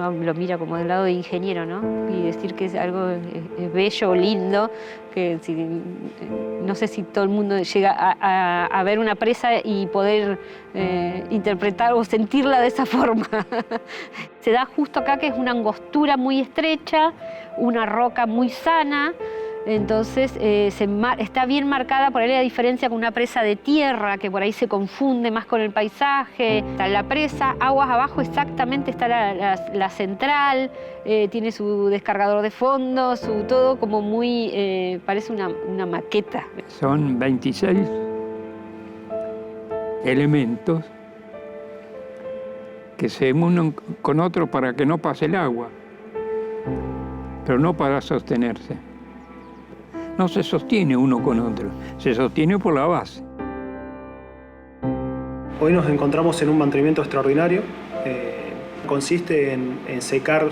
uno lo mira como del lado de ingeniero, ¿no? Y decir que es algo bello o lindo, que no sé si todo el mundo llega a ver una presa y poder interpretar o sentirla de esa forma. Se da justo acá, que es una angostura muy estrecha, una roca muy sana. Entonces está bien marcada, por ahí la diferencia con una presa de tierra, que por ahí se confunde más con el paisaje. Está la presa, aguas abajo exactamente está la central, tiene su descargador de fondo, su todo como muy, parece una maqueta. Son 26 elementos que se unen con otros para que no pase el agua, pero no para sostenerse. No se sostiene uno con otro, se sostiene por la base. Hoy nos encontramos en un mantenimiento extraordinario. Consiste en secar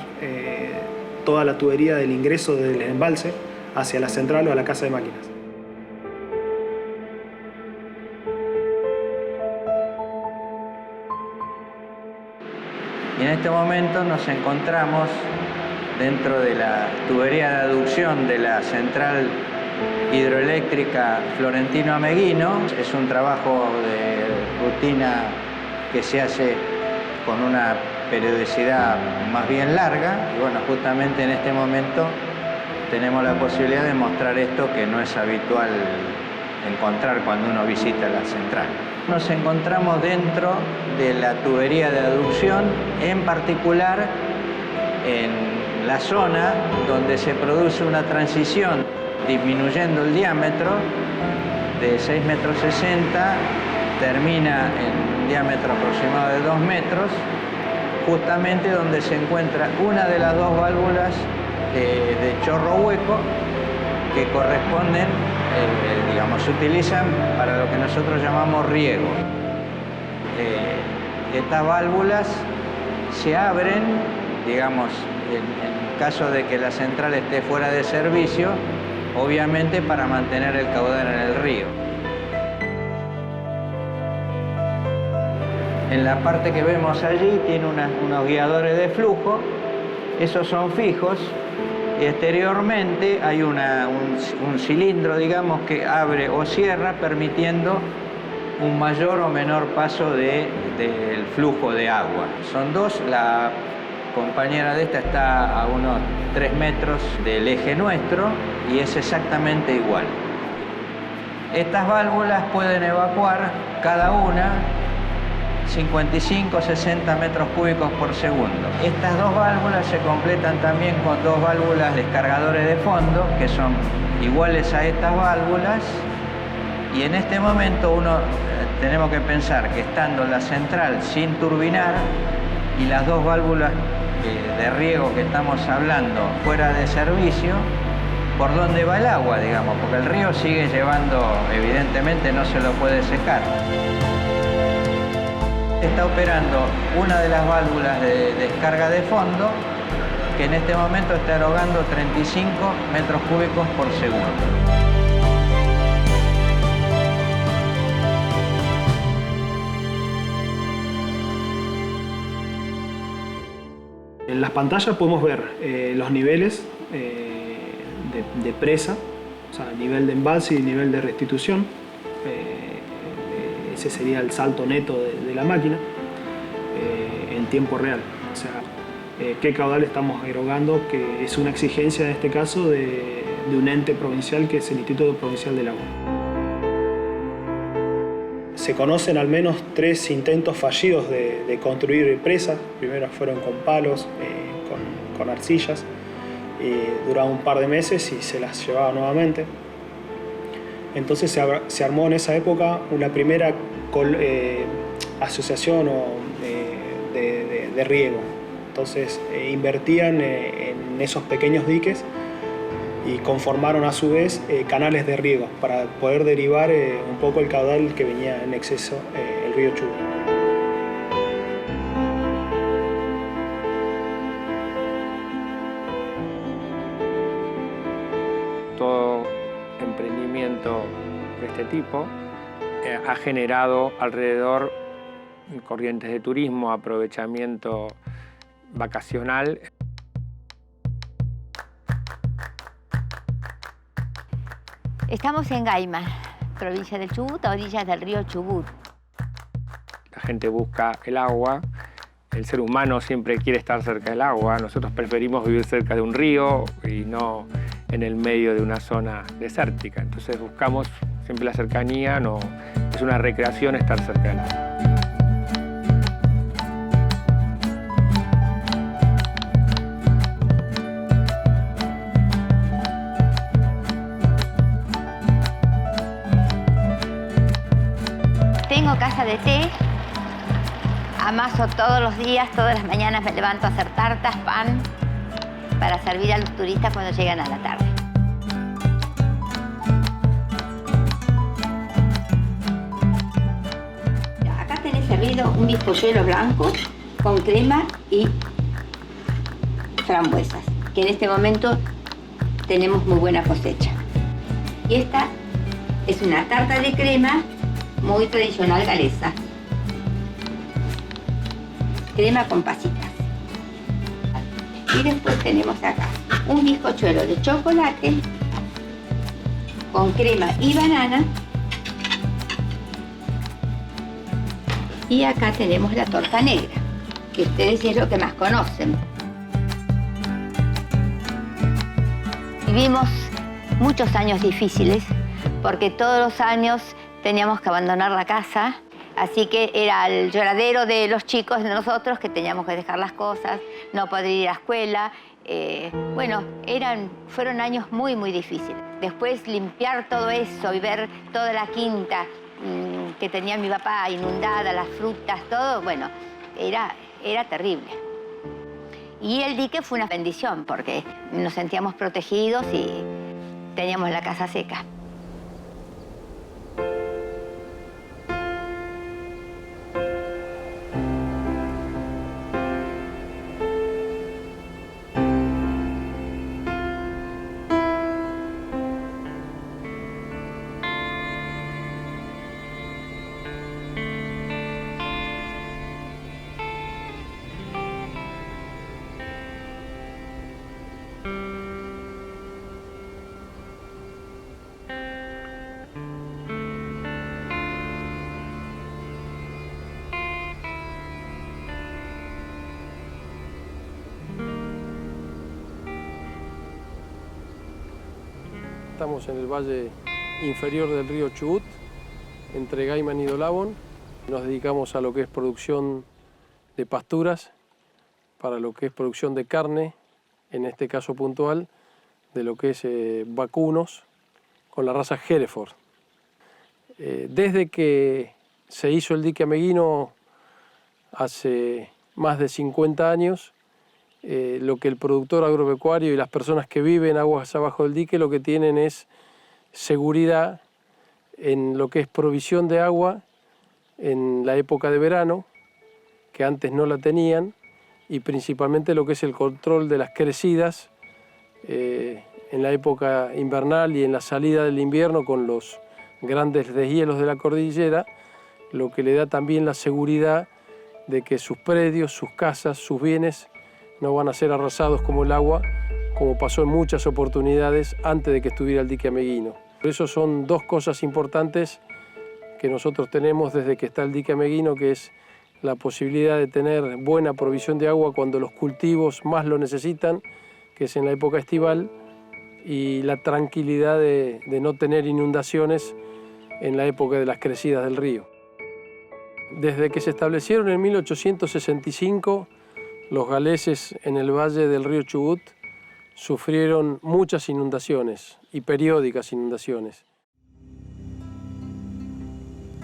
toda la tubería del ingreso del embalse hacia la central o a la casa de máquinas. Y en este momento nos encontramos dentro de la tubería de aducción de la central hidroeléctrica Florentino Ameguino. Es un trabajo de rutina que se hace con una periodicidad más bien larga. Y bueno, justamente en este momento tenemos la posibilidad de mostrar esto que no es habitual encontrar cuando uno visita la central. Nos encontramos dentro de la tubería de aducción, en particular en la zona donde se produce una transición disminuyendo el diámetro de 6,60 metros, termina en un diámetro aproximado de 2 metros, justamente donde se encuentra una de las dos válvulas de chorro hueco que corresponden, digamos, se utilizan para lo que nosotros llamamos riego. Estas válvulas se abren, digamos, en caso de que la central esté fuera de servicio, obviamente para mantener el caudal en el río. En la parte que vemos allí tiene unos guiadores de flujo, esos son fijos, y exteriormente hay un cilindro, digamos, que abre o cierra, permitiendo un mayor o menor paso del flujo de agua. Son dos, la compañera de esta está a unos 3 metros del eje nuestro y es exactamente igual. Estas válvulas pueden evacuar cada una 55-60 metros cúbicos por segundo. Estas dos válvulas se completan también con dos válvulas descargadores de fondo que son iguales a estas válvulas, y en este momento tenemos que pensar que estando la central sin turbinar y las dos válvulas de riego que estamos hablando fuera de servicio, ¿por dónde va el agua, digamos? Porque el río sigue llevando, evidentemente no se lo puede secar. Está operando una de las válvulas de descarga de fondo, que en este momento está erogando 35 metros cúbicos por segundo. En las pantallas podemos ver los niveles de presa, o sea, nivel de embalse y nivel de restitución. Ese sería el salto neto de la máquina en tiempo real. O sea, qué caudal estamos erogando, que es una exigencia en este caso de un ente provincial que es el Instituto Provincial del Agua. Se conocen al menos 3 intentos fallidos de construir presas. Primero fueron con palos, con arcillas. Duraba un par de meses y se las llevaba nuevamente. Entonces se armó en esa época una primera asociación de riego. Entonces invertían en esos pequeños diques y conformaron a su vez canales de riego para poder derivar un poco el caudal que venía en exceso el río Chubut. Todo emprendimiento de este tipo ha generado alrededor corrientes de turismo, aprovechamiento vacacional. Estamos en Gaiman, provincia del Chubut, a orillas del río Chubut. La gente busca el agua, el ser humano siempre quiere estar cerca del agua. Nosotros preferimos vivir cerca de un río y no en el medio de una zona desértica. Entonces buscamos siempre la cercanía, es una recreación estar cerca del agua. Tengo casa de té, amaso todos los días, todas las mañanas me levanto a hacer tartas, pan, para servir a los turistas cuando llegan a la tarde. Acá tenés servido un bizcochuelo blanco con crema y frambuesas, que en este momento tenemos muy buena cosecha. Y esta es una tarta de crema muy tradicional galesa. Crema con pasitas. Y después tenemos acá un bizcochuelo de chocolate con crema y banana. Y acá tenemos la torta negra, que ustedes es lo que más conocen. Vivimos muchos años difíciles, porque todos los años teníamos que abandonar la casa, así que era el lloradero de los chicos, de nosotros, que teníamos que dejar las cosas, no poder ir a la escuela. Bueno, fueron años muy, muy difíciles. Después limpiar todo eso y ver toda la quinta que tenía mi papá inundada, las frutas, todo, bueno, era terrible. Y el dique fue una bendición porque nos sentíamos protegidos y teníamos la casa seca. Estamos en el valle inferior del río Chubut, entre Gaiman y Dolabón. Nos dedicamos a lo que es producción de pasturas, para lo que es producción de carne, en este caso puntual, de lo que es vacunos con la raza Hereford. Desde que se hizo el dique Ameguino hace más de 50 años, lo que el productor agropecuario y las personas que viven aguas abajo del dique lo que tienen es seguridad en lo que es provisión de agua en la época de verano, que antes no la tenían, y principalmente lo que es el control de las crecidas en la época invernal y en la salida del invierno con los grandes deshielos de la cordillera, lo que le da también la seguridad de que sus predios, sus casas, sus bienes no van a ser arrasados como el agua, como pasó en muchas oportunidades antes de que estuviera el dique Ameguino. Por eso son dos cosas importantes que nosotros tenemos desde que está el dique Ameguino, que es la posibilidad de tener buena provisión de agua cuando los cultivos más lo necesitan, que es en la época estival, y la tranquilidad de no tener inundaciones en la época de las crecidas del río. Desde que se establecieron en 1865, los galeses en el valle del río Chubut sufrieron muchas inundaciones y periódicas inundaciones.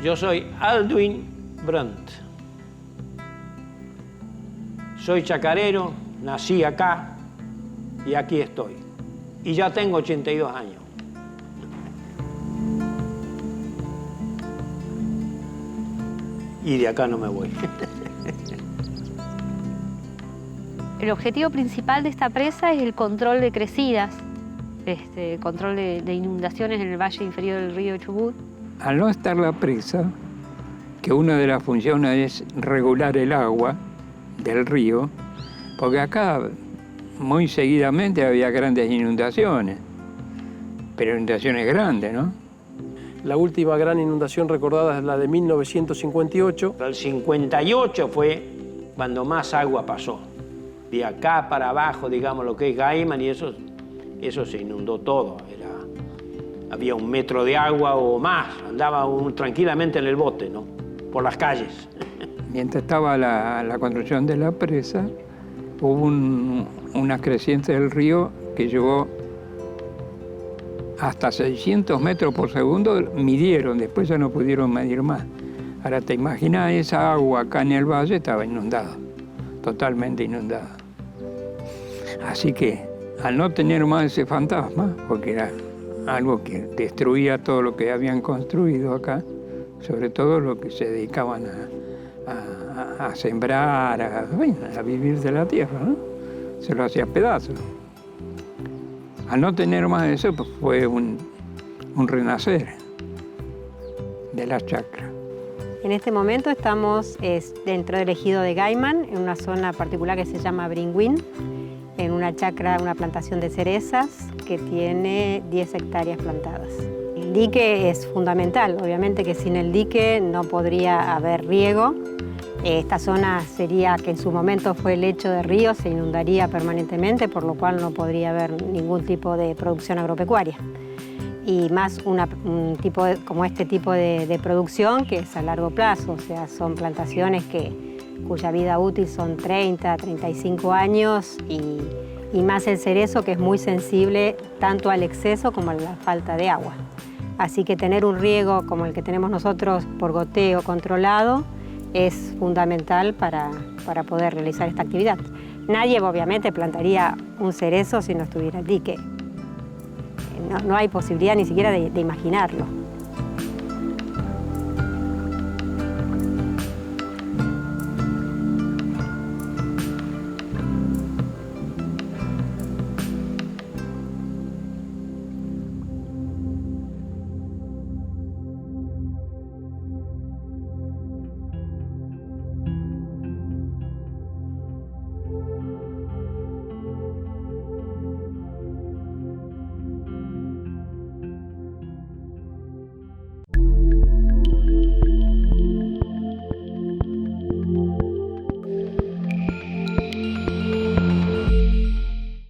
Yo soy Aldwin Brandt. Soy chacarero, nací acá y aquí estoy. Y ya tengo 82 años. Y de acá no me voy. El objetivo principal de esta presa es el control de crecidas, control de inundaciones en el valle inferior del río Chubut. Al no estar la presa, que una de las funciones es regular el agua del río, Porque acá muy seguidamente había grandes inundaciones, pero inundaciones grandes, ¿no? La última gran inundación recordada es la de 1958. El 58 fue cuando más agua pasó. De acá para abajo, digamos, lo que es Gaiman, y eso se inundó todo. Había 1 metro de agua o más. Andaba tranquilamente en el bote, ¿no? Por las calles. Mientras estaba la construcción de la presa, hubo una creciente del río que llegó hasta 600 metros por segundo, midieron, después ya no pudieron medir más. Ahora te imaginas, esa agua acá en el valle estaba inundada, totalmente inundada. Así que, al no tener más ese fantasma, porque era algo que destruía todo lo que habían construido acá, sobre todo lo que se dedicaban a sembrar, a vivir de la tierra, ¿no? Se lo hacía pedazos. Al no tener más eso, pues fue un renacer de la chacra. En este momento estamos dentro del ejido de Gaiman, en una zona particular que se llama Bringuín, en una chacra, una plantación de cerezas que tiene 10 hectáreas plantadas. El dique es fundamental, obviamente que sin el dique no podría haber riego. Esta zona sería, que en su momento fue lecho de río, se inundaría permanentemente, por lo cual no podría haber ningún tipo de producción agropecuaria. Y más como este tipo de producción que es a largo plazo, o sea, son plantaciones cuya vida útil son 30, 35 años y más el cerezo, que es muy sensible tanto al exceso como a la falta de agua. Así que tener un riego como el que tenemos nosotros por goteo controlado es fundamental para poder realizar esta actividad. Nadie obviamente plantaría un cerezo si no estuviera el dique. No hay posibilidad ni siquiera de imaginarlo.